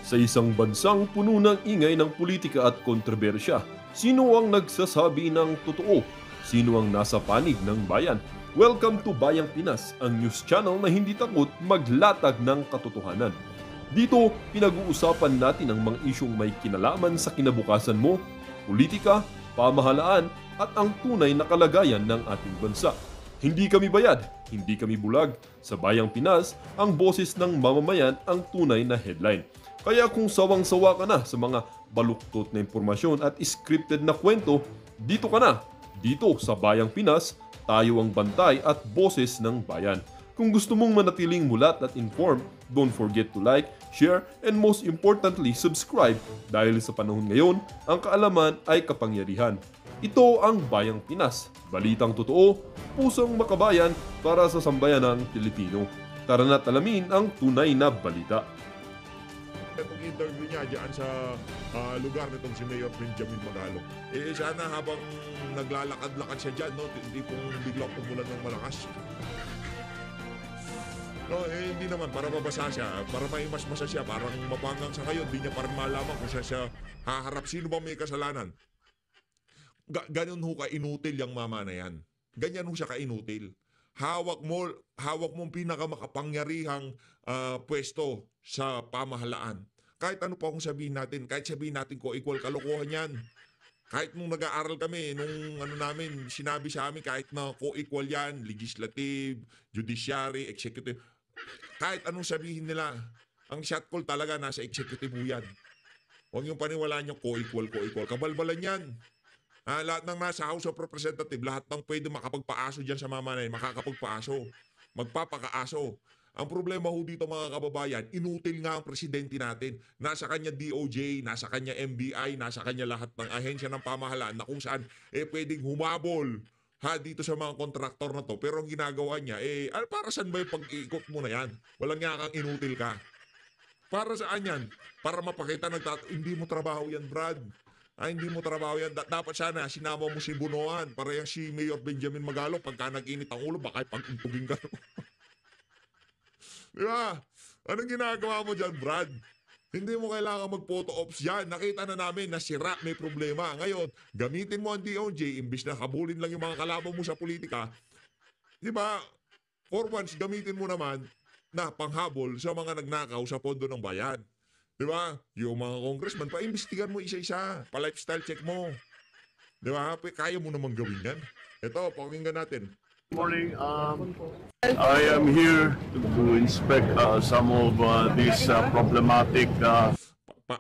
Sa isang bansang puno ng ingay ng politika at kontrobersya, sino ang nagsasabi ng totoo? Sino ang nasa panig ng bayan? Welcome to Bayang Pinas, ang news channel na hindi takot maglatag ng katotohanan. Dito, pinag-uusapan natin ang mga isyong may kinalaman sa kinabukasan mo, politika, pamahalaan, at ang tunay na kalagayan ng ating bansa. Hindi kami bayad, hindi kami bulag. Sa Bayang Pinas, ang boses ng mamamayan ang tunay na headline. Kaya kung sawang-sawa ka na sa mga baluktot na impormasyon at scripted na kwento, dito ka na. Dito sa Bayang Pinas, tayo ang bantay at boses ng bayan. Kung gusto mong manatiling mulat at informed, don't forget to like, share, and most importantly, subscribe dahil sa panahon ngayon, ang kaalaman ay kapangyarihan. Ito ang Bayang Pinas, balitang totoo, pusong makabayan para sa sambayanang Pilipino. Tara na't alamin ang tunay na balita. Itong interview niya dyan sa lugar nitong si Mayor Benjamin Magalong. Sana habang naglalakad-lakad siya dyan, no, hindi pong biglang pumulan ng malakas. No, hindi naman, para mabasa siya, para maimas-masa siya, parang mapangang sa ngayon, hindi niya parang malaman kung siya haharap. Sino ba may kasalanan? Ganun ho ka-inutil yung mama na yan. Ganyan ho siya ka-inutil. Hawak mo pinakamakapangyarihang pwesto sa pamahalaan. Kahit ano pa kung sabihin natin, kahit sabihin natin ko equal, kalokohan yan. Kahit nung nag-aaral kami, nung sinabi sa amin, kahit na co-equal yan, legislative, judiciary, executive, kahit anong sabihin nila, ang shot call talaga nasa executive yan. Huwag yung paniwalaan yung co-equal. Kabalbalan yan. Lahat ng nasa House of Representatives, lahat ng pwede makapagpaaso dyan sa mamanayan, makakapagpaaso, magpapakaaso. Ang problema ho dito mga kababayan, inutil nga ang presidente natin. Nasa kanya DOJ, nasa kanya MBI, nasa kanya lahat ng ahensya ng pamahalaan na kung saan pwedeng humabol dito sa mga kontraktor na to. Pero ang ginagawa niya, para saan ba yung pag-iikot mo na yan? Walang nga kang inutil ka. Para saan yan? Para mapakita hindi mo trabaho yan, Brad. Hindi mo trabaho yan. Dapat sana sinama mo si Bunoan para yung si Mayor Benjamin Magalong pagka nag-init ang ulo, baka pag-intugin ka. Di ba? Anong ginagawa mo dyan, Brad? Hindi mo kailangan mag-photo ops dyan. Nakita na namin na sira, may problema. Ngayon, gamitin mo ang DOJ, imbis na habulin lang yung mga kalaban mo sa politika. Di ba? For once, gamitin mo naman na panghabol sa mga nagnakaw sa pondo ng bayan. Di ba? Yung mga congressman, paimbestigan mo isa-isa. Pa-lifestyle check mo. Di ba? Kaya mo namang gawin yan. Ito, pakinggan natin. Morning. I am here to inspect some of these problematic.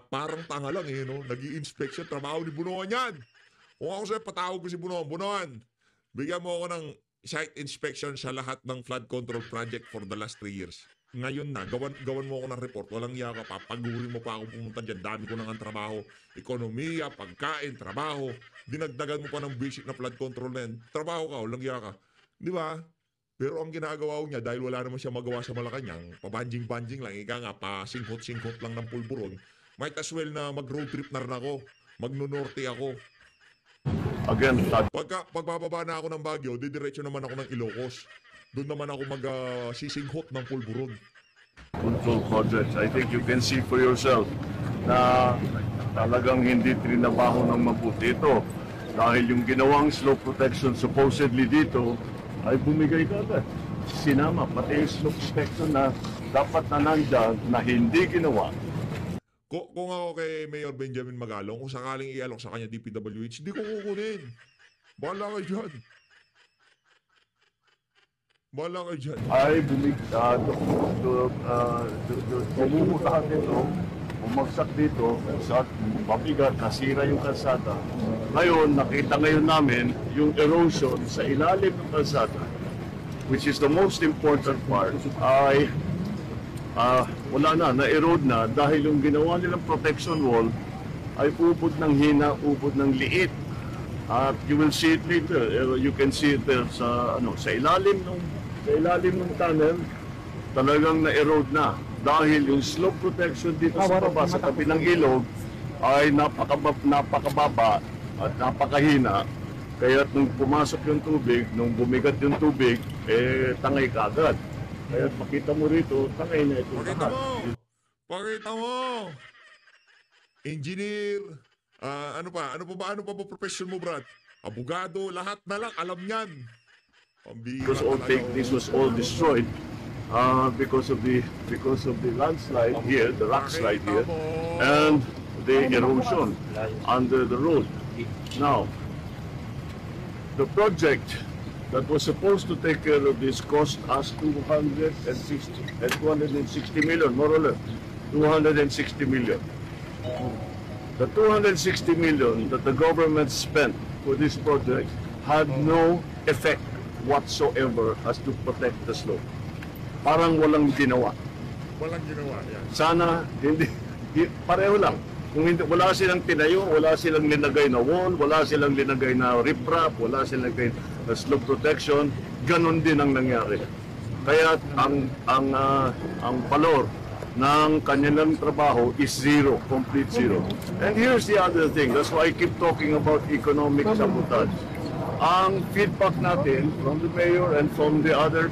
Parang tanga lang no? Nag-i-inspection, trabaho ni Bunoan yan. Kung ako sa'yo, patawag ko si Bunoan. Bunoan, bigyan mo ako ng site inspection sa lahat ng flood control project for the last 3 years. Ngayon na, gawan mo ako ng report. Walang iya ka pa. Pagurin mo pa ako pumunta dyan. Dami ko nang trabaho. Ekonomiya, pagkain, trabaho. Dinagdagan mo pa ng basic na flood control na yan. Trabaho ka, walang iya ka. Di ba? Pero ang ginagawa niya, dahil wala naman siya magawa sa Malacanang, pabanjing-banjing lang, ika nga, pa-singkot-singkot lang ng pulburon, might as well na mag-road trip na rin ako. Magno-norte ako. Again, Pagbababa na ako ng Baguio, didiretso naman ako ng Ilocos. Doon naman ako mag-sisinghot ng pulburon. control projects. I think you can see for yourself na talagang hindi trinabaho ng mabuti ito. Dahil yung ginawang slope protection supposedly dito ay bumigay ka agad. Sinama, pati yung slope protection na dapat na nandyan na hindi ginawa. Kung ako kay Mayor Benjamin Magalong, kung sakaling i-alok sa kanya DPWH, hindi ko kukunin. Bahala kayo dyan. Bahala kayo dyan. Ay pumumuta dito, bumagsak dito, sa mabigat, nasira yung kalsada. Ngayon, nakita ngayon namin yung erosion sa ilalim ng kalsada, which is the most important part, ay wala na-erode na dahil yung ginawa nilang protection wall ay ubod ng hina, ubod ng liit. At you will see it later. You can see it there sa ilalim ng tunnel, talagang na-erode na. Dahil yung slope protection dito sa baba, sa tabi ng ilog, ay napakababa at napakahina. Kaya nung pumasok yung tubig, nung bumigat yung tubig, tangay kagad. Kaya makita mo rito, tangay na ito. Pakita mo! engineer, ano pa ba profession mo, Brad? Abogado, lahat na lang, alam niyan. Pambira talaga. This was all destroyed because of the landslide here, the rock slide here, and the erosion under the road. Now, the project that was supposed to take care of this cost us 260 million, more or less, 260 million. The 260 million that the government spent for this project had no effect whatsoever as to protect the slope. Parang walang ginawa. Walang ginawa, yan. Sana pareho lang. Kung hindi, wala silang tinayo, wala silang linagay na wall, wala silang linagay na riprap, wala silang linagay na slope protection, ganun din ang nangyari. Kaya ang valor ng kanilang trabaho is zero, complete zero. And here's the other thing, that's why I keep talking about economic sabotage. Ang feedback natin from the mayor and from the other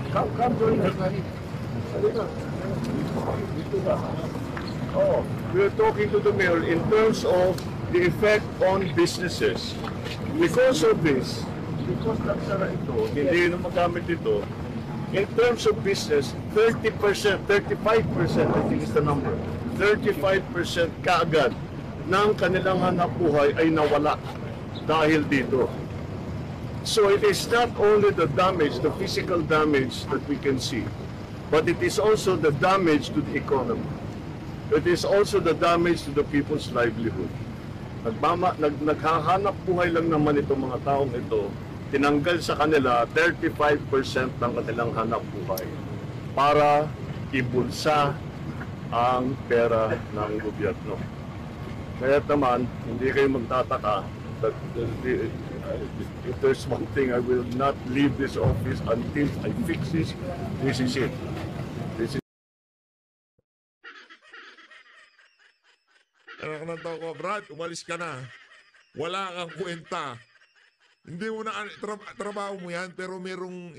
come join us. Oh, we're talking to the mayor in terms of the effect on businesses. Because of this, because nagsara ito, hindi na magamit ito, in terms of business, 30%, 35%, I think is the number, 35% kaagad ng kanilang hanap buhay ay nawala dahil dito. So it is not only the damage, the physical damage that we can see, but it is also the damage to the economy. It is also the damage to the people's livelihood. Naghahanap buhay lang naman itong mga taong ito, tinanggal sa kanila 35% ng kanilang hanap buhay para ibulsa ang pera ng gobyerno. Kaya naman, hindi kayo magtataka that if there's one thing, I will not leave this office until I fix this. This is it. This is Anak ng tao ko, Brad, umalis ka na. Wala kang kwenta. Hindi mo na, trabaho mo yan, pero merong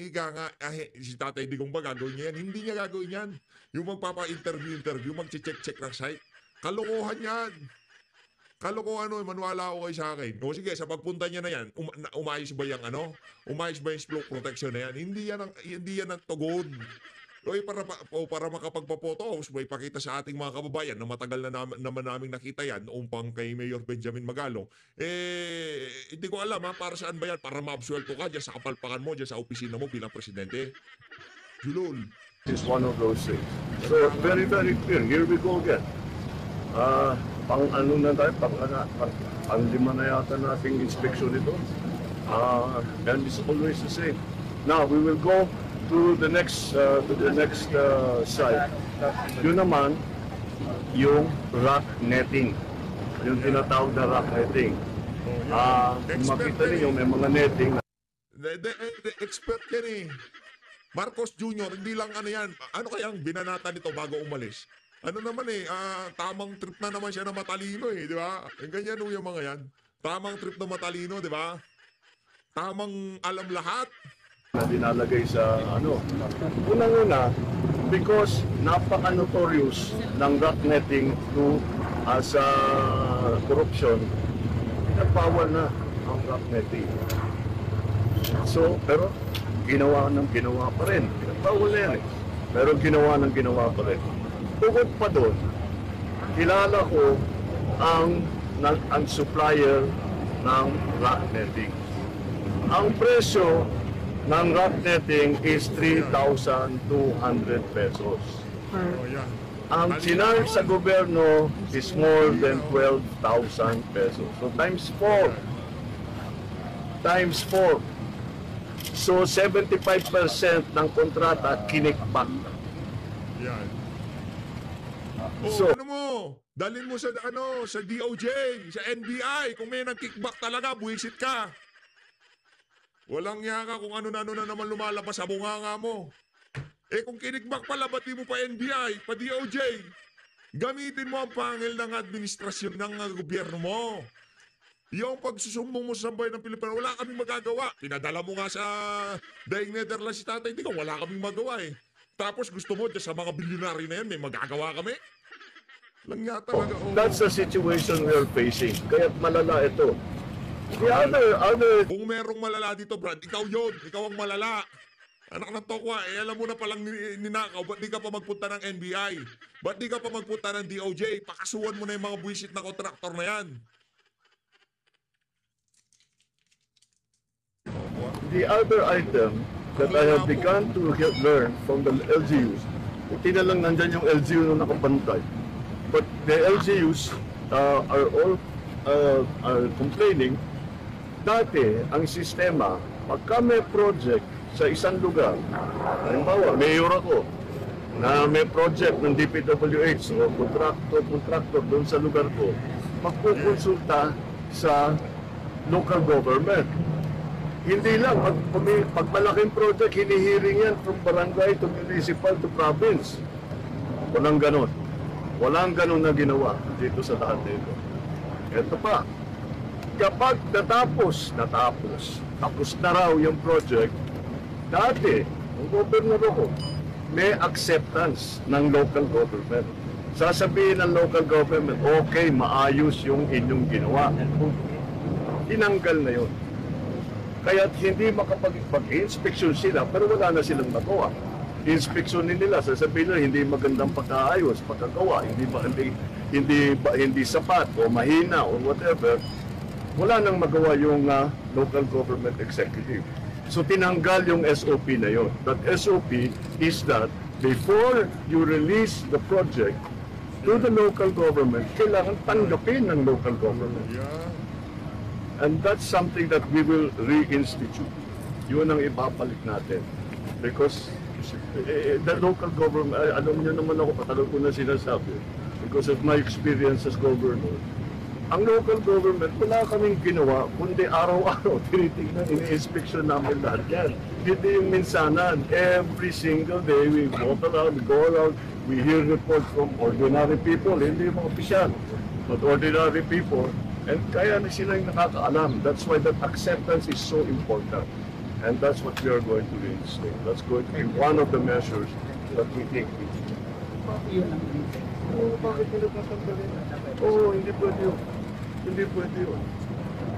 si Tatay Digong ba gagawin niya yan? Hindi niya gagawin yan. Yung magpapa-interview, mag-check ng site. Kalokohan yan. Kalokohan maniwala ako kayo sa akin. O sige, sa pagpunta niya na yan, umayos ba yung Umayos ba yung slope protection na yan? Hindi yan ang tugon. Para makapagpapotos, may pakita sa ating mga kababayan na matagal na naman naming nakita yan noong pang kay Mayor Benjamin Magalong. Hindi ko alam para saan ba yan? Para maabsuelto ka dyan sa kapalpakan mo, dyan sa opisina mo bilang presidente. Julol. is one of those things. So very, very clear. Here we go again. Pang lima na yata nating inspection ito. And it's always the same. Now we will go to the next site. Yun naman yung rock netting. Yung tinatawag na rock netting. Kung makita niyo may mga netting. The expert yan eh. Marcos Jr., hindi lang yan. Ano kayang binanata nito bago umalis? Ano naman tamang trip na naman siya na matalino di ba? Ganyan yung mga yan. Tamang trip na matalino, di ba? Tamang alam lahat. Na dinalagay sa unang-una, because napaka-notorious ng rock netting sa corruption, bawal na ang rock netting. So, pero ginawa pa rin. Bawal na yan Pero ginawa pa rin. Bukod pa doon, kilala ko ang supplier ng rock netting. Ang presyo ng rock netting is 3,200 pesos. Ang sinarge sa gobyerno is more than 12,000 pesos. So times 4. So 75% ng kontrata kinikback. Yan. So, ano mo? Dalhin mo sa DOJ, sa NBI. Kung may nag-kickback talaga, buwisit ka. Walang yaka kung ano na naman lumalabas sa bunganga mo. Kung kinikback pala, ba't di mo pa NBI, pa DOJ? Gamitin mo ang pangil ng administrasyon ng gobyerno mo. Yung pagsusumbong mo sa bayan ng Pilipinas, wala kaming magagawa. Pinadala mo nga sa Daig Netherlands si Tatay Digong, wala kaming magawa Tapos gusto mo, sa mga bilyonary na yan, may magagawa kami? Lang nga talaga. That's the situation we are facing. Kaya't malala ito. The other Kung merong malala dito, Brad, ikaw yun. Ikaw ang malala. Anak ng tokwa, alam mo na palang ninakaw, ba't di ka pa magpunta ng NBI? Ba't di ka pa magpunta ng DOJ? Pakasuhan mo na yung mga buwisit na kontraktor na yan. The other item that I have begun to learn from the LGUs, buti na lang nandyan yung LGU na nakabantay. But the LGUs are all complaining. Dati, ang sistema, pagka may project sa isang lugar, halimbawa, mayor ako, na may project ng DPWH o contractor doon sa lugar ko, magpukonsulta sa local government. Hindi lang, pag malaking project, hinihiring yan from barangay to municipal to province. Walang ganon. Walang ganon na ginawa dito sa lahat nito. Ito pa, kapag tapos na raw yung project, dati, ang gobernador ko, may acceptance ng local government. Sasabihin ng local government, okay, maayos yung inyong ginawa. Tinanggal na yun. Kaya't hindi makapag-inspeksyon sila, pero wala na silang magawa. Inspeksyonin nila, sasabihin nila hindi magandang pagkaayos, pagkagawa, hindi sapat o mahina o whatever. Wala nang magawa yung local government executive. So tinanggal yung SOP na yun. That SOP is that before you release the project to the local government, kailangan tanggapin ng local government. Yeah. And that's something that we will reinstitute. Yun ang ibabalik natin. Because the local government, alam niyo naman ako, patagal ko na sinasabi, because of my experience as governor, ang local government, wala kaming ginawa, kundi araw-araw, tinitignan, ini-inspection namin lahat yan. Hindi yung minsanan. Every single day, we walk around, we go around, we hear reports from ordinary people, hindi yung mga opisyal, but ordinary people. And kaya na sila yung nakakaalam. That's why that acceptance is so important. And that's what we are going to reinstate. That's going to be one of the measures that we think we need. Bakit nila tatanggalin? Hindi pwede yun. Hindi pwede yun.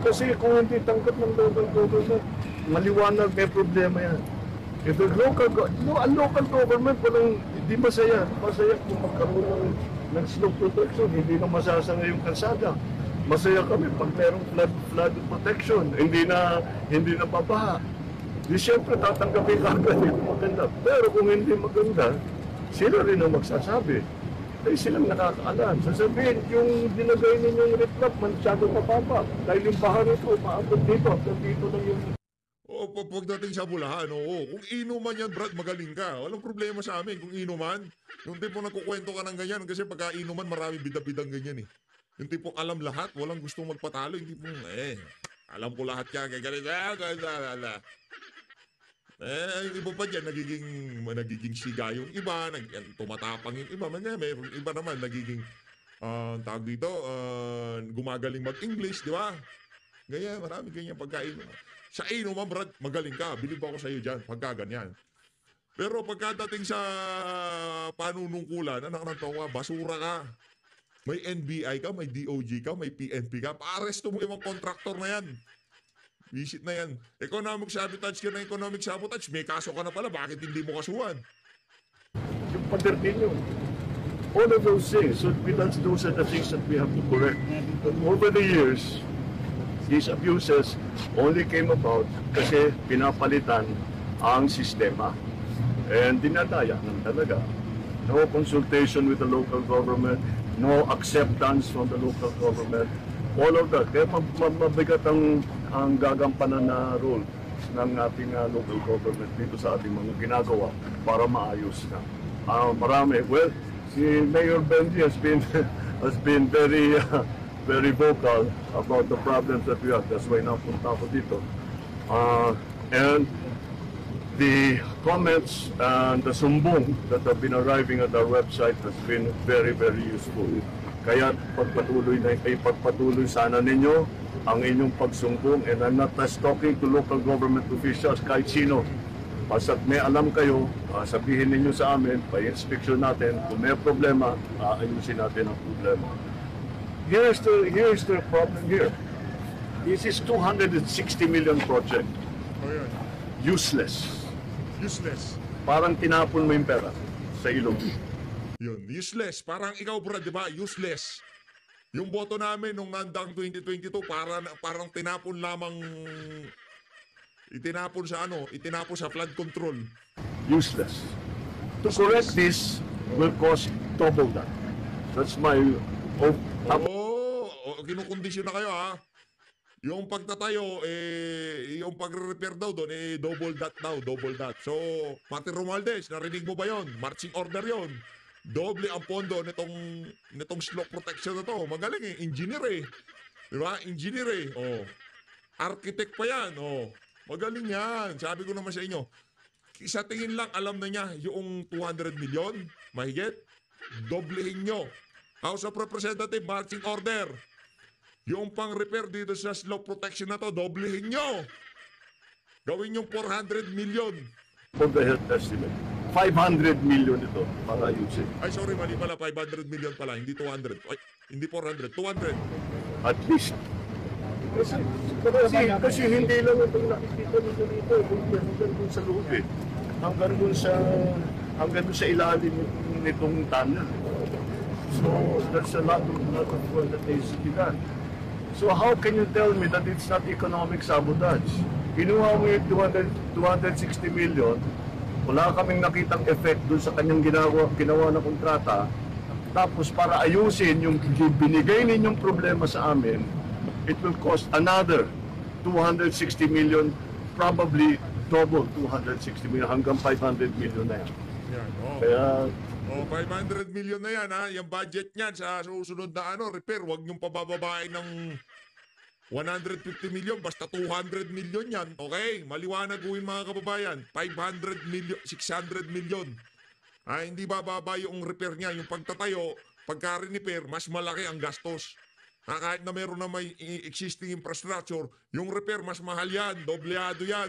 Kasi kung hindi tanggap ng local government, maliwanag, may problema yan. If the local government, hindi masaya. Masaya kung magkaroon ng slope protection, hindi na masasangay yung kalsada. Masaya kami pag merong flood protection, hindi na babaha. Di siyempre tatanggapin agad yung maganda. Pero kung hindi maganda, sila rin ang magsasabi. Ay silang nakakaalam. Sasabihin, yung dinagay ninyong reflux, mansyado mababa. Dahil yung baha nito, maabot dito, hanggang dito lang yung... Pagdating sa Bulacan, kung inuman yan, Brad, magaling ka. Walang problema sa amin kung inuman. Yung tipong nagkukwento ka ng ganyan, kasi pagka inuman, marami bida-bidang ganyan eh. Yung tipong alam lahat, walang gustong magpatalo, yung tipong, alam ko lahat yan, kaya ganito, yung iba pa dyan, nagiging siga yung iba, tumatapang yung iba, may iba naman, nagiging, tawag dito, gumagaling mag-English, di ba? Ganyan, marami ganyan pagkain. Sa inuman, Brad, magaling ka, bilib ako sa iyo dyan, pagka ganyan. Pero pagkadating sa panunungkulan, anak ng tawa, basura ka. May NBI ka, may DOJ ka, may PNP ka. Paaresto mo yung mga kontraktor na yan. Visit na yan. Economic sabotage ka na economic sabotage. May kaso ka na pala. Bakit hindi mo kasuhan? Yung pader ninyo. All of those things, those are the things that we have to correct. But over the years, these abuses only came about kasi pinapalitan ang sistema. And dinadaya ng talaga. No consultation with the local government, no acceptance from the local government, all of that. Kaya mabigat ang gagampanan na role ng ating local government dito sa ating mga ginagawa para maayos na. Marami. Well, si Mayor Benji has been very vocal about the problems that we have. That's why napunta ako dito. And the comments and the sumbong that have been arriving at our website has been very, very useful. Kaya ipagpatuloy sana ninyo ang inyong pagsumbong, and I'm not just talking to local government officials, kahit sino. Basta may alam kayo, sabihin ninyo sa amin, pa-inspection natin, kung may problema, ayusin natin ang problema. Here's the problem here. This is 260 million project. O yan. Useless. Useless. Parang tinapon mo yung pera sa ilog. Yun, useless. Parang ikaw, Brad, di ba? Useless. Yung boto namin nung nandang 2022, parang tinapon lamang, itinapon sa flood control. Useless. To correct this will cost double that. That's my hope. Kinukondisyon na kayo, ha? Yung pagtatayo, yung pagre-repair daw doon, double that. So, Martin Romualdez, narinig mo ba yon? Marching order yon. Doble ang pondo nitong slope protection na to. Magaling engineer Di ba? Engineer Oh. Architect pa yan. Oh. Magaling yan. Sabi ko naman sa inyo, sa tingin lang alam na niya yung 200 million, mahigit, doblehin nyo. House of Representative, marching order. Yung pang-repair dito sa slope protection na to, doblehin nyo. Gawin yung 400 million. For the health estimate. 500 million ito para ayusin. Ay, sorry, mali pala. 500 million pala, hindi 200. Ay, hindi 400, 200. At least. Kasi hindi lang itong nakikita nito dito. Hanggang dun sa loob Hanggang dun sa ilalim nitong tunnel. So, there's a lot of work that needs to be done. So, how can you tell me that it's not economic sabotage? Kinuha mo yung 260 million, wala kaming nakitang effect dun sa kanyang ginawa na kontrata. Tapos para ayusin yung binigay ninyong problema sa amin, it will cost another 260 million, probably double 260 million, hanggang 500 million na yan. Yan, Kaya, 500 million na yan, ha? Yung budget niyan sa susunod na repair, huwag niyong pabababain ng 150 million, basta 200 million yan, okay? Maliwanag uwin mga kababayan, 500 million, 600 million. Hindi bababa yung repair niya, yung pagtatayo, pagka-repair, mas malaki ang gastos. Kahit na meron na may existing infrastructure, yung repair, mas mahal yan, dobleado yan.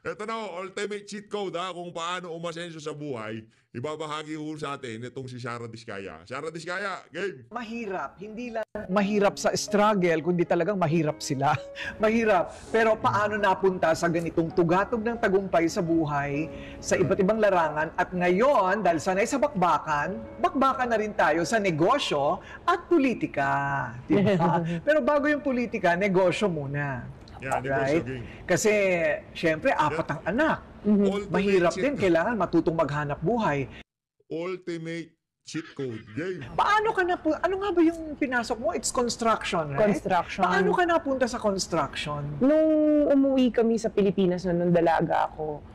Ito na, ultimate cheat code, kung paano umasenso sa buhay. Ibabahagi ho sa atin itong si Sara Diskaya. Sara Diskaya, game! Mahirap, hindi lang mahirap sa struggle, kundi talagang mahirap sila. Mahirap. Pero paano napunta sa ganitong tugatog ng tagumpay sa buhay, sa iba't ibang larangan, at ngayon, dahil sanay sa bakbakan na rin tayo sa negosyo at politika. Diba? Pero bago yung politika, negosyo muna. Yeah, right? Kasi, syempre, 4 ang anak. Mahirap din, kailangan matutong maghanap buhay. Ultimate cheat code game. Paano ka ano nga ba yung pinasok mo? It's construction, right? Construction. Paano ka napunta sa construction? Nung umuwi kami sa Pilipinas, nung dalaga ako,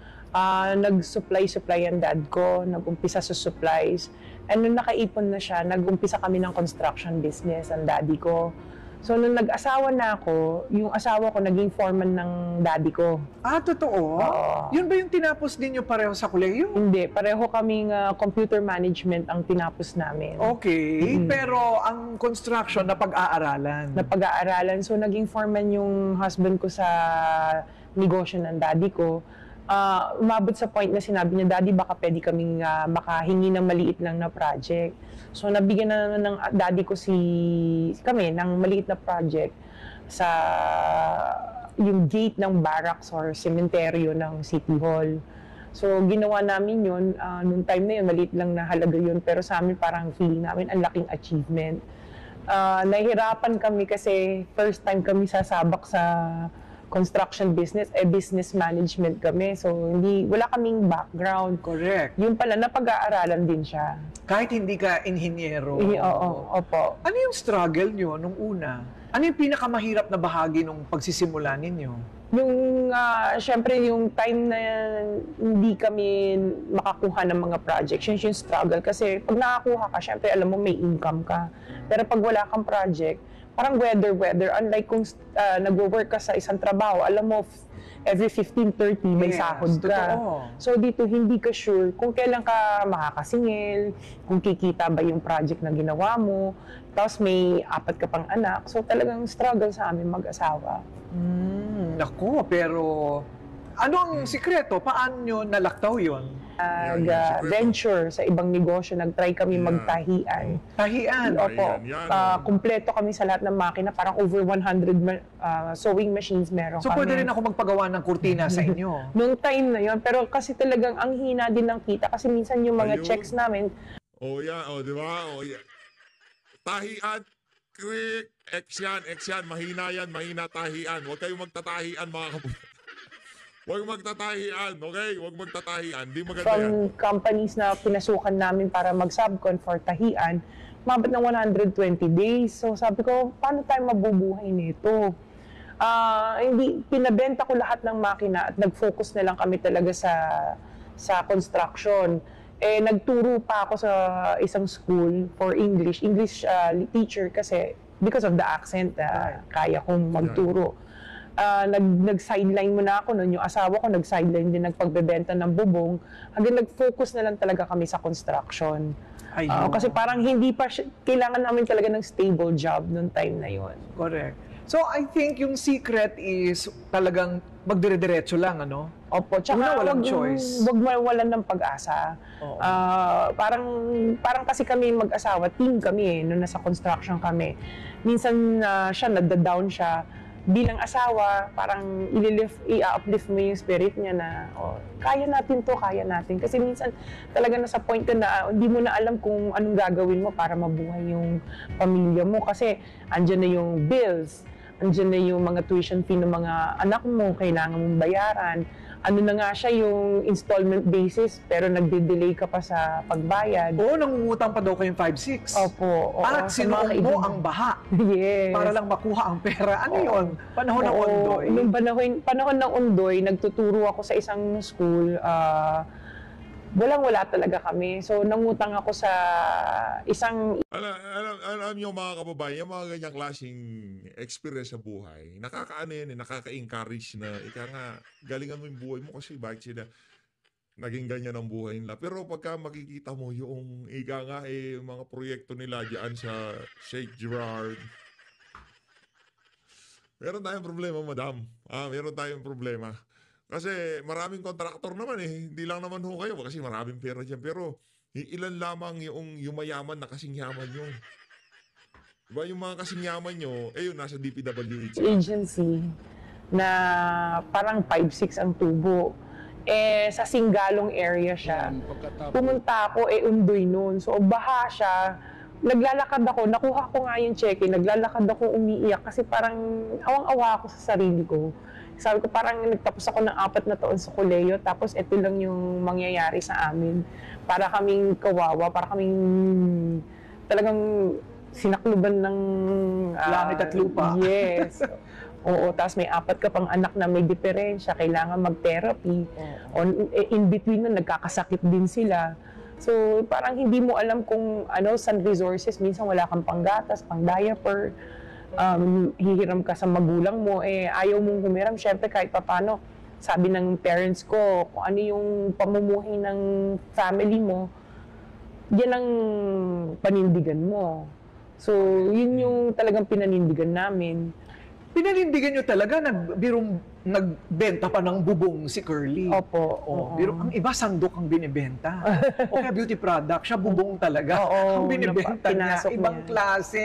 nag-supply ang dad ko, nag-umpisa sa supplies. And nung nakaipon na siya, nag-umpisa kami ng construction business, ang daddy ko. So, nung nag-asawa na ako, yung asawa ko naging foreman ng daddy ko. Totoo? Oo. Yun ba yung tinapos ninyo pareho sa kolehiyo? Hindi, pareho kaming computer management ang tinapos namin. Okay, pero ang construction na pag-aaralan? Napag-aaralan. So, naging foreman yung husband ko sa negosyo ng daddy ko. Umabot sa point na sinabi niya, Daddy, baka pwede kaming makahingi ng maliit lang na project. So, nabigyan na ng daddy ko kami ng maliit na project sa yung gate ng barracks or cementerio ng City Hall. So, ginawa namin yun. Noong time na yun, maliit lang na halaga yun. Pero sa amin, parang feeling namin, ang laking achievement. Nahihirapan kami kasi first time kami sasabak sa construction business, business management kami. So, wala kaming background. Correct. Yung pala, napag-aaralan din siya. Kahit hindi ka inhinyero. Oo, opo. Ano yung struggle nyo nung una? Ano yung pinakamahirap na bahagi nung pagsisimula ninyo? Yung, syempre, yung time na hindi kami makakuha ng mga projects, yun yung struggle. Kasi pag nakakuha ka, syempre, alam mo, may income ka. Pero pag wala kang project, parang weather. Unlike kung nag-work ka sa isang trabaho, alam mo, every 15-30 may sahod ka. Totoo. So dito, hindi ka sure kung kailan ka makakasingil, kung kikita ba yung project na ginawa mo, tapos may 4 ka pang anak. So talagang struggle sa amin mag-asawa. Naku, pero Ano ang sikreto? Paano nyo nalaktaw yun? Venture sa ibang negosyo, nag-try kami Yeah. magtahian. Tahian. Opo, yan. kumpleto kami sa lahat ng makina, parang over 100 sewing machines meron So kami. pwede rin ako magpagawa ng kurtina sa inyo. Noong time na yon, pero kasi talagang ang hina din ng kita kasi minsan yung mga Ayun. checks namin, Di ba? Tahian, krik, X yan, mahina tahian. Huwag kayong magtatahian, mga kapuso. Huwag magtatahian, okay? Huwag magtatahian, di maganda yan. from companies na pinasukan namin para mag-subcon for tahian, mabot ng 120 days. So sabi ko, paano tayo mabubuhay nito? Hindi, pinabenta ko lahat ng makina at nag-focus na lang kami talaga sa construction. Nagturo pa ako sa isang school for English teacher kasi because of the accent, kaya kong magturo. Nag-sideline muna ako noon, yung asawa ko nag-sideline din, nagpagbebenta ng bubong, hanggang nag-focus na lang talaga kami sa construction. Ayun. Kasi parang hindi pa kailangan namin talaga ng stable job noong time na yon. Correct. So I think yung secret is talagang magdire-diretso lang, ano? Opo, tsaka walang choice. Wag mawalan ng pag-asa. Oo. Parang kasi kami mag-asawa, team kami nung nasa construction kami. Minsan siya, nagda-down siya. Bilang asawa, parang i-uplift mo yung spirit niya na, kaya natin to, kaya natin. Kasi minsan talaga nasa point na hindi mo na alam kung anong gagawin mo para mabuhay yung pamilya mo. Kasi andyan na yung bills, andyan na yung mga tuition fee ng mga anak mo, kailangan mong bayaran. Ano na nga siya yung installment basis, pero nagde-delay ka pa sa pagbayad. Oo, nangungutang pa daw kayong 5-6. Opo. At sa mga sinuong mo kaibigan. ang baha Yes. para lang makuha ang pera. Ano Oo. yun? Panahon ng Oo, Ondoy. Nung panahon ng Ondoy, nagtuturo ako sa isang school. Walang-wala talaga kami. So, nangutang ako sa isang Alam niyo mga kababayan, yung mga ganyang klaseng experience sa buhay, nakakaano yan, nakaka-encourage na, ika nga, galingan mo yung buhay mo kasi bakit sila naging ganyan ang buhay nila. Pero pagka makikita mo yung, ika nga, mga proyekto nila dyan sa Sheikh Gerard, meron tayong problema, madam. Meron tayong problema. Kasi maraming kontraktor naman hindi lang naman ho kayo kasi maraming pera dyan. Pero ilan lamang yung mayaman na kasing yaman nyo. Diba yung mga kasing yaman nyo, yun nasa DPWH. agency na parang 5-6 ang tubo. Sa Singalong area siya. Pumunta ako, Undoy noon. So, baha siya. Naglalakad ako, nakuha ko nga yung check-in, naglalakad ako umiiyak kasi parang awang-awa ako sa sarili ko. Sabi ko parang nagtapos ako ng 4 na taon sa koleyo, tapos ito lang yung mangyayari sa amin. Para kaming kawawa, para kaming talagang sinakluban ng Langit at lupa. Yes. Oo, tapos may 4 ka pang anak na may diferensya, kailangan mag-therapy. In between na nagkakasakit din sila. So, parang hindi mo alam kung saan resources. Minsan wala kang panggatas, pang diaper. Hihiram ka sa magulang mo. Ayaw mong humiram. Siyempre, kahit papano, sabi ng parents ko, kung ano yung pamumuhay ng family mo, yan ang panindigan mo. So, yun yung talagang pinanindigan namin. Pinanindigan nyo talaga, nagbenta pa ng bubong si Curly. Opo. Ang iba sandok ang binibenta. O kaya beauty product, siya bubong talaga. Oo, ang binibenta niya, pinasok ibang niya. klase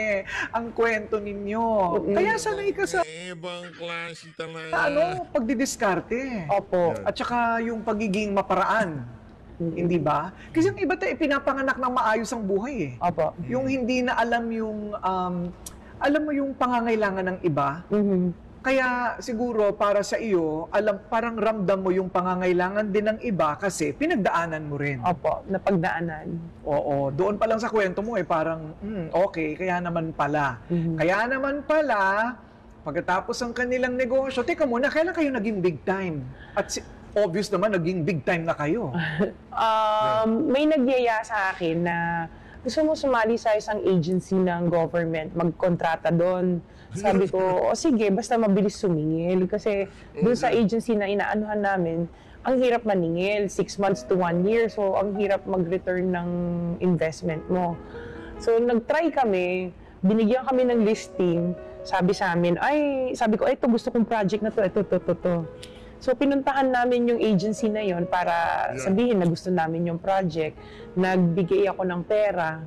ang kwento ninyo. Kaya sanay ka sa Ibang klase talaga. pagdidiskarte. Opo. At saka yung pagiging maparaan. Hindi ba? Kasi yung iba tayo pinapanganak ng maayos ang buhay Opo. Yung hindi na alam yung alam mo yung pangangailangan ng iba. Kaya siguro para sa iyo, parang ramdam mo yung pangangailangan din ng iba kasi pinagdaanan mo rin. Opo, napagdaanan. Oo, doon pa lang sa kwento mo parang okay, kaya naman pala. Kaya naman pala, pagkatapos ang kanilang negosyo, teka muna, kailan kayo naging big time? At obvious naman, naging big time na kayo. May nagyaya sa akin na gusto mo sumali sa isang agency ng government, magkontrata doon. Sabi ko, sige, basta mabilis sumingil. Kasi doon sa agency na inaanuhan namin, ang hirap maningil, 6 months to 1 year. So, ang hirap mag-return ng investment mo. So, nag-try kami, binigyan kami ng listing. Sabi sa amin, sabi ko, ito gusto kong project na to, ito. So pinuntahan namin yung agency na yon para sabihin na gusto namin yung project. Nagbigay ako ng pera,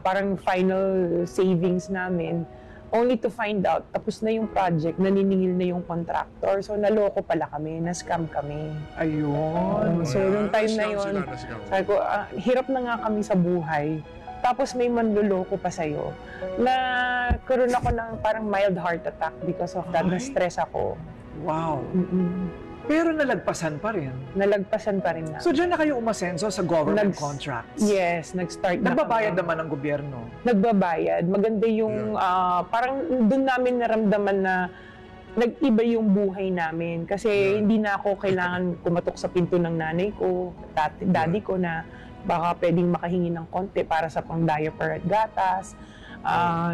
parang final savings namin, only to find out, tapos na yung project, naniningil na yung contractor. So naloko pala kami, na-scam kami. Ayun. So yung time na Na-scam yun, sila, na-scam. sabi ko, hirap na nga kami sa buhay. Tapos may manluloko pa sa'yo. Nagkaroon ako ng parang mild heart attack because of that. Ay. Na-stress ako. Wow. Mm-mm. Pero nalagpasan pa rin. Nalagpasan pa rin na. So diyan na kayo umasenso sa government Nags- contracts? Yes, nag-start na Nagbabayad kami. naman ang gobyerno? Nagbabayad. Maganda yung, parang doon namin naramdaman na nag-iba yung buhay namin. Kasi hindi na ako kailangan kumatok sa pinto ng nanay ko, daddy ko na baka pwedeng makahingi ng konti para sa pang-diaper at gatas.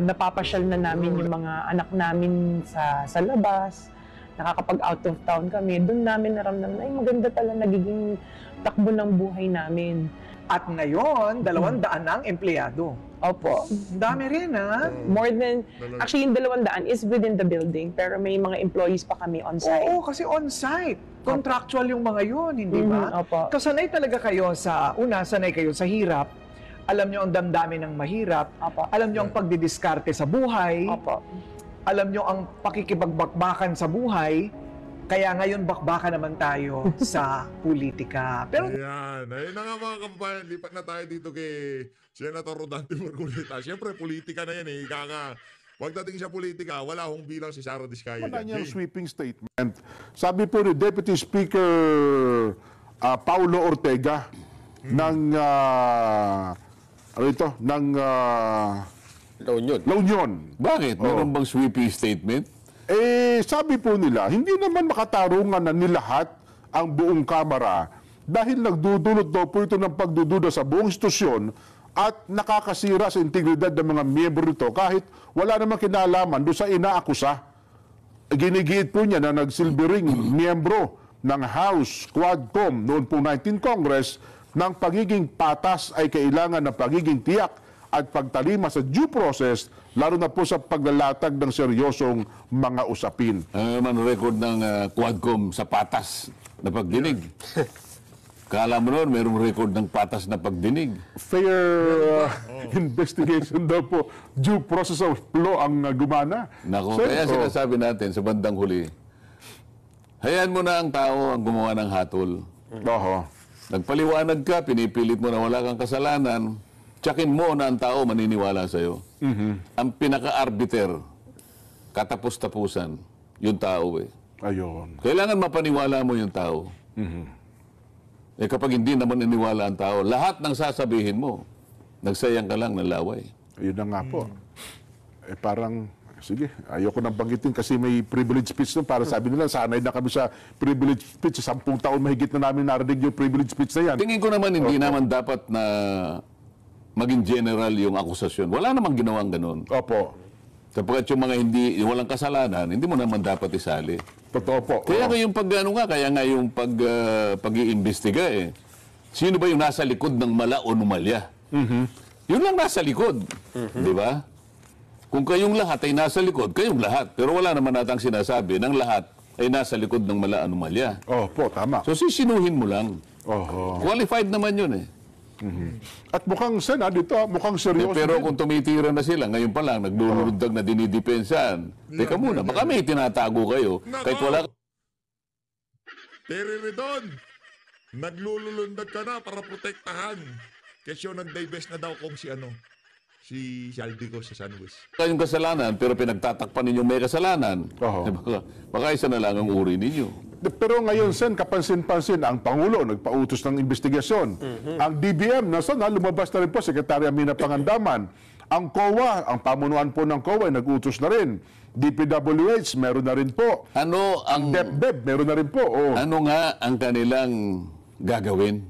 Napapasyal na namin yung mga anak namin sa labas. Nakakapag-out of town kami. Doon namin naramdaman, ay maganda pala nagiging takbo ng buhay namin. At ngayon, 200 na ang empleyado. Opo. Ang dami rin, ha? More than, actually yung 200 is within the building, pero may mga employees pa kami on-site. Oo, kasi on-site. Contractual yung mga yun, hindi ba? Opo. Kasanay talaga kayo sanay kayo sa hirap. Alam nyo ang damdamin ng mahirap. Opo. Alam nyo ang pagdidiskarte sa buhay. Opo. Alam nyo ang pakikipagbakbakan sa buhay. Kaya ngayon bakbakan naman tayo sa politika. Pero Ayan. Ayun na nga mga kababayan, lipat na tayo dito kay Senator Rodante Marcoleta. Siyempre, politika na yan eh. Pagdating sa politika, wala hong bilang si Sara Diskaya. Wala niyang sweeping statement. Sabi po ni Deputy Speaker Paulo Ortega ng La Union. La Union. Bakit? Meron bang sweeping statement? Sabi po nila, hindi naman makatarungan na nilahat ang buong Kamara dahil nagdudulot daw po ito ng pagdududa sa buong institusyon at nakakasira sa integridad ng mga miyembro nito kahit wala namang kinalaman doon sa inaakusa. Ginigiit po niya na nagsilbering miyembro ng House Quadcom noon pong 19th Congress ng pagiging patas ay kailangan ng pagiging tiyak at pagtalima sa due process, lalo na po sa paglalatag ng seryosong mga usapin. Ano naman record ng Quadcom sa patas na pagdinig? Kala mo noon, mayroong record ng patas na pagdinig. Fair investigation daw po, due process of law ang gumana. Nako, kaya sinasabi natin sa bandang huli, hayaan mo na ang tao ang gumawa ng hatol. Oho. Nagpaliwanag ka, pinipilit mo na wala kang kasalanan, tsakin mo na ang tao maniniwala sa'yo. Ang pinaka-arbiter, katapos-tapusan, yung tao eh. Ayun. Kailangan mapaniwala mo yung tao. Kapag hindi naman iniwala ang tao, lahat ng sasabihin mo, nagsayang ka lang ng laway. Ayun na nga po. Parang, sige, ayoko nang banggitin kasi may privilege speech nun. Para sabi nila, sanay na kami sa privilege speech. Sa 10 taon mahigit na namin narinig yung privilege speech na yan. Tingin ko naman, hindi naman dapat na maging general yung akusasyon. Wala namang ginawang ganun. Opo. Kapag yung mga yung walang kasalanan, hindi mo naman dapat isali. Totoo po. Kaya nga yung kaya nga yung pag-iimbestiga eh. Sino ba yung nasa likod ng mala o numalya? Yun lang nasa likod. Di ba? Kung kayong lahat ay nasa likod, kayong lahat. Pero wala naman natang sinasabi ng lahat ay nasa likod ng mala o numalya. Opo, tama. So sisinuhin mo lang. Oho. Qualified naman yun eh. At mukhang dito, mukhang seryoso Pero din. kung tumitira na sila, ngayon pa lang, naglulundag na dinidepensahan. Teka muna, baka may tinatago kayo. Kahit wala. Terry Redon, naglulundag ka na para protektahan. Kasi yung nag-divest na daw kung si Saldico sa San Luis. Kayong kasalanan, pero pinagtatakpan ninyong may kasalanan. Oho. Baka isa na lang ang uri ninyo. Pero ngayon, Sen, kapansin-pansin, ang Pangulo nagpautos ng investigasyon. Ang DBM, lumabas na rin po, Sekretary Amina Pangandaman. Ang COA, ang pamunuan po ng COA, nag-utos na rin. DPWH, meron na rin po. Ano ang DepDep, meron na rin po. Oh. ano nga ang kanilang gagawin?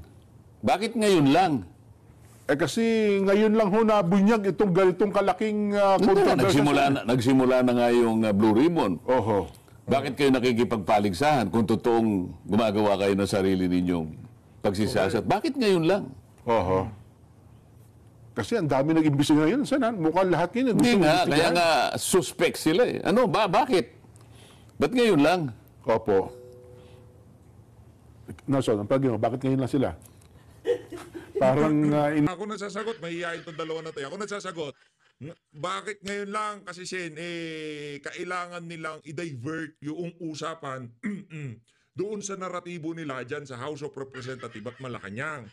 Bakit ngayon lang? Kasi ngayon lang ho nabunyag itong ganitong kalaking Hindi, kontrobersya. nagsimula na nga yung Blue Ribbon. Oho. Bakit kayo nakikipagpaligsahan kung totoong gumagawa kayo ng sarili ninyong pagsisasat? Bakit ngayon lang? Oho. Kasi ang dami nag-imbestiga ngayon. Sana, mukhang lahat ngayon. Hindi nga, kaya nga suspect sila eh. Ano ba? Bakit? Ba't ngayon lang? Opo. Nelson, ang pagiging, bakit ngayon lang sila? Parang Ako nagsasagot, mahihayin itong dalawa na to. Ako nagsasagot, bakit ngayon lang? Kasi Sen, kailangan nilang i-divert yung usapan doon sa naratibo nila dyan sa House of Representatives at Malacanang.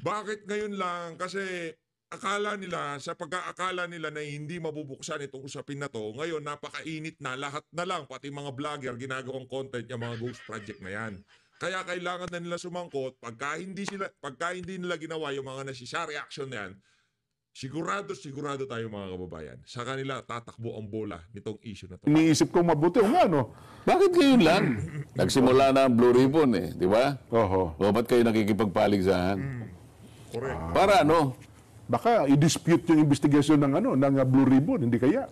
Bakit ngayon lang? Kasi akala nila, sa pagkaakala nila na hindi mabubuksan itong usapin na to, ngayon napakainit na, lahat na lang, pati mga vlogger, ginagawang content yung mga ghost project na yan. Kaya kailangan na nila sumangkot, pagka hindi nila ginawa yung mga necessary action na yan, sigurado tayo mga kababayan. Sa kanila tatakbo ang bola nitong issue na to. iniisip kong mabuti. O nga, no? Bakit ngayon lang? Nagsimula na ang Blue Ribbon eh, di ba? Oho. O ba't kayo nakikipagpaligsahan? Correct. Para ano? Baka i-dispute yung investigation ng Blue Ribbon, hindi kaya?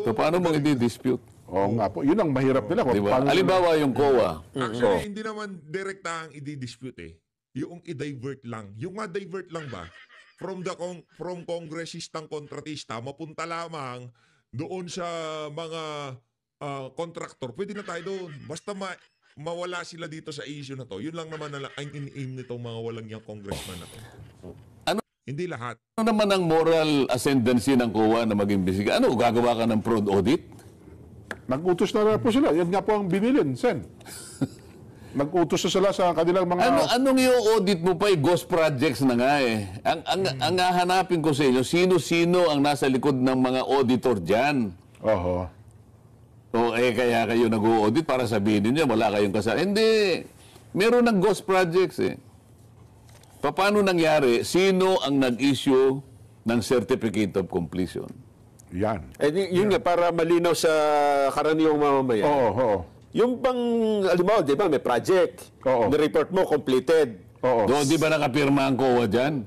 So, paano mo i-dispute? Oo nga po, yun ang mahirap nila. Di ba? Paano- Halimbawa yung COA. Actually, hindi naman direkta ang i-dispute eh. Yung i-divert lang. Yung divert lang ba? From kongresistang kontratista, mapunta lamang doon sa mga kontraktor. Pwede na tayo doon. Basta mawala sila dito sa issue na to. Yun lang naman ang in-aim nitong mga walang yung congressman na to. Ano? Hindi lahat. Ano naman ang moral ascendancy ng COA na mag-imbestiga? Ano, gagawa ka ng fraud audit? Nag-utos na po sila. Yan nga po ang binilin, Sen. Nag-utos na sila sa kanilang mga... Anong yung audit mo pa ghost projects na nga eh. Ang hahanapin ko sa inyo, sino-sino ang nasa likod ng mga auditor dyan? Oho. O kaya kayo nag-audit para sabihin niyo wala kayong kasalanan. Hindi. Meron ng ghost projects eh. Paano nangyari? Sino ang nag-issue ng certificate of completion? Yan. Yun nga, para malinaw sa karaniwang mamamayan. Oo. Yung bang, alam mo, di ba, may project. Oo. Na-report mo, completed. Oo. Do, di ba nakapirma ang COA dyan?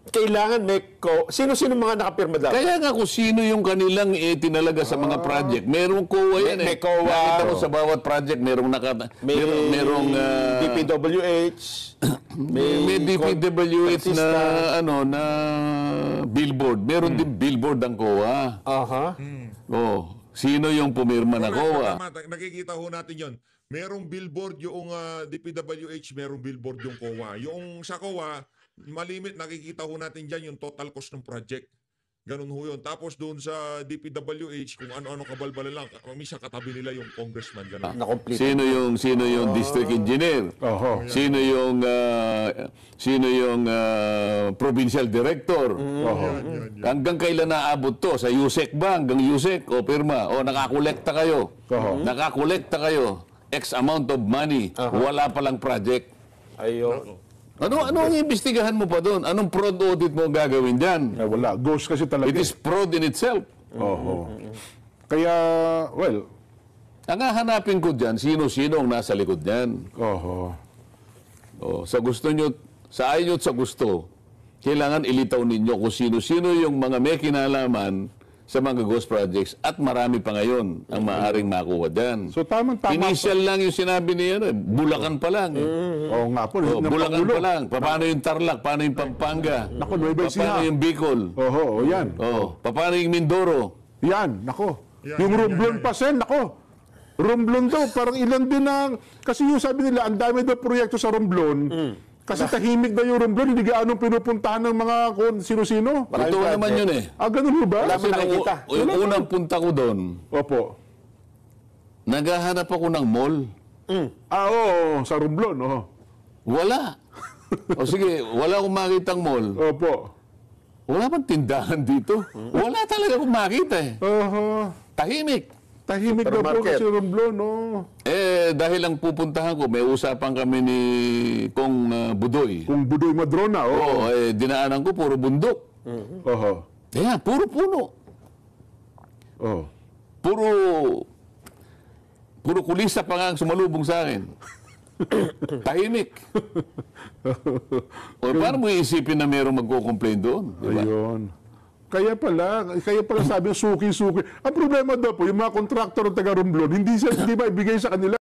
Kailangan may sino-sino mga nakapirma dapat? Kaya nga kung sino yung kanilang tinalaga sa mga project, merong COA yan eh. May COA. Nakita mo sa bawat project, merong merong DPWH. may DPWH na na billboard. Meron din billboard ang COA. Aha. Oh, sino yung pumirma na COA? Tama, nakikita ho natin yon. Merong billboard yung DPWH, merong billboard yung COA. Yung sa COA, malimit nakikita ho natin dyan yung total cost ng project. Ganun ho yun. Tapos doon sa DPWH, kung ano-ano kabalbala lang, misa katabi nila yung congressman. Ganun. Na-complete. Sino yung district engineer? Oho. Sino yung provincial director? Hanggang kailan naabot to? Sa USEC ba? Hanggang USEC o pirma? O nakakolekta kayo? Nakakolekta kayo? X amount of money. Wala palang project. Ayun. Ano ang iimbestigahan mo pa doon? Anong fraud audit mo gagawin dyan? Ay, wala. Ghost kasi talaga. It is fraud in itself. Oho. Kaya, well, Ang hahanapin ko dyan, sino-sino ang nasa likod dyan. oho. Oh, sa gusto nyo, sa ayaw nyo at sa gusto, kailangan ilitaw ninyo kung sino-sino yung mga may kinalaman sa mga ghost projects at marami pa ngayon ang maaaring makuha dyan. So, tama-tama. Initial lang yung sinabi niya, Bulacan pa lang. Oo nga po. Oh, ng Bulacan Pangulo. pa lang. Paano yung Tarlac? Paano yung Pampanga? Naku, Nueva Ecija. Paano yung Bicol? Oho, yan. Oh, paano yung Mindoro? Yan, nako. Yung Romblon pa, Sen, nako. Romblon daw, parang ilan din ang... Kasi yung sabi nila, ang dami daw proyekto sa Romblon. Kasi tahimik daw yung Romblon, hindi gaano pinupuntahan ng mga sino-sino. Totoo naman yun eh. Ganun ba? Wala Kasi man nakikita. yung unang punta ko doon, Opo. naghahanap ako ng mall. Oo, sa Romblon, oo. Wala. O sige, wala akong makitang mall. Opo. Wala bang tindahan dito? Wala talaga akong makita eh. Oho. Tahimik. Tahimik daw po Supermarket. kasi Romblon, no? Dahil ang pupuntahan ko, may usapan kami ni Kong Budoy. Kung Budoy Madrona, oo. Dinaanan ko, puro bundok. Oho. Kaya, puro puno. Oh. Puro kulisa pa nga ang sumalubong sa akin. Tahimik. Paano mo iisipin na mayroong magko-complain doon? Diba? Ayun. Kaya pala sabi suki-suki. Ang problema daw po, yung mga kontraktor ng taga Romblon, hindi ba ibigay sa kanila